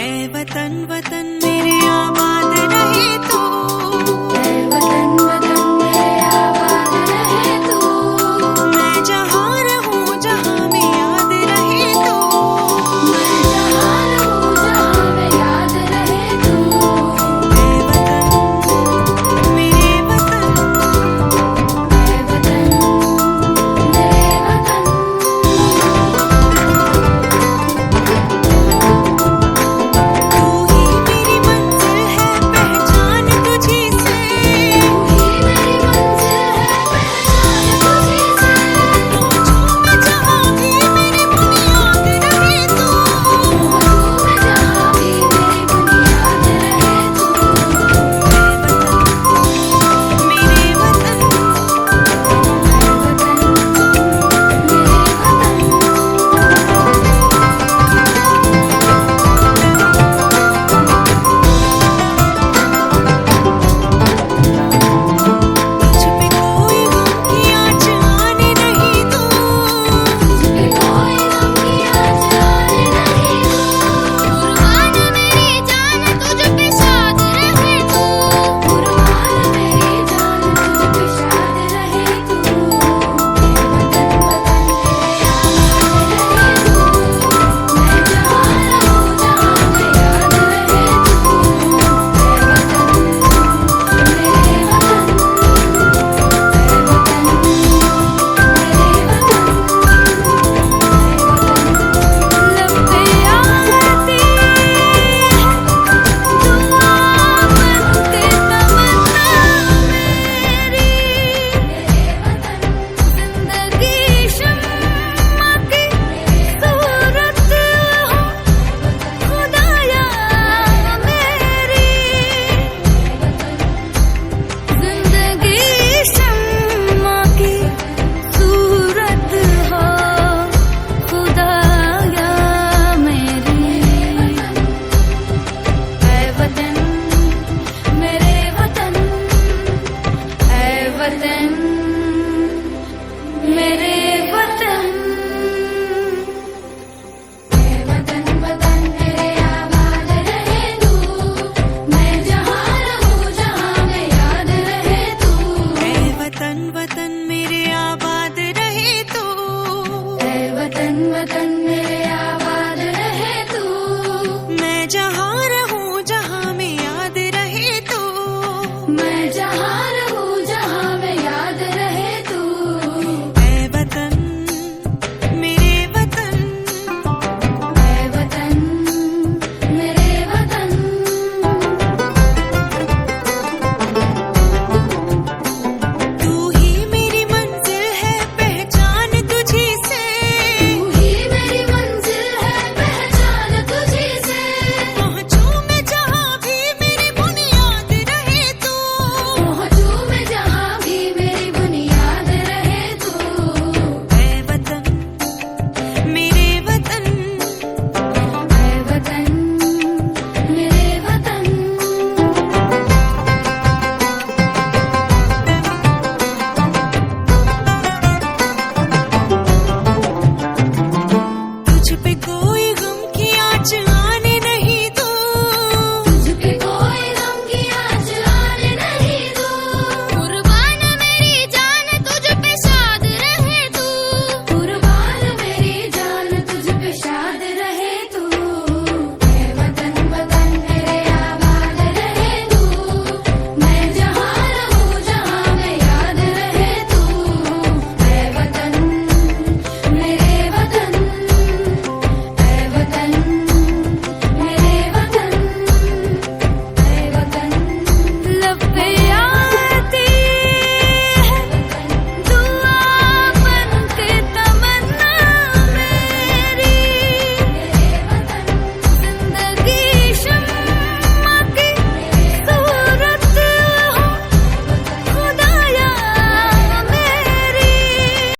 वतन वतन मेरे आबाद रहे तू, ऐ वतन वतन मेरे आबाद रहे तू। मैं जहाँ रहूं जहाँ में याद रहे तू, मैं जहाँ रहूं जहाँ में याद रहे तू। ऐ वतन मेरे वतन, ऐ वतन मेरे वतन। तू ही मेरी मंजिल है पहचान तुझी से, तू ही मेरी मंजिल है पहचान तुझी से। पहुंचूं मैं जहाँ भी मेरी बुनियाद रहे तू, पहुंचूं मैं जहाँ भी मेरी बुनियाद रहे तू। मेरे वतन ऐ वतन तुझ पे कोई गम की आँच आने नहीं दूं, तुझपे कोई गम की आँच आने नहीं दूं। कुर्बान मेरी जान तुझ पे शाद रहे तू। कुर्बान मेरी जान तुझ पे शाद रहे तू। ऐ वतन वतन मेरे आबाद रहे तू। मैं जहाँ रहूं जहाँ में याद रहे तू। ऐ वतन मेरे वतन, ऐ वतन मेरे वतन। लब पे आती दुआ बनके तमन्ना मेरी। मेरे वतन जिंदगी शम्मा की सूरत हो खुदाया मेरी। जिंदगी शम्मा की सूरत हो खुदाया मेरी। ऐ वतन मेरे वतन, ऐ वतन मेरे वतन। ऐ वतन वतन मेरे आबाद रहे तू। मैं जहाँ रहूं जहाँ में याद रहे तू। ऐ वतन वतन मेरे आबाद रहे तू, ऐ वतन वतन मेरे आबाद रहे तू। मैं जहाँ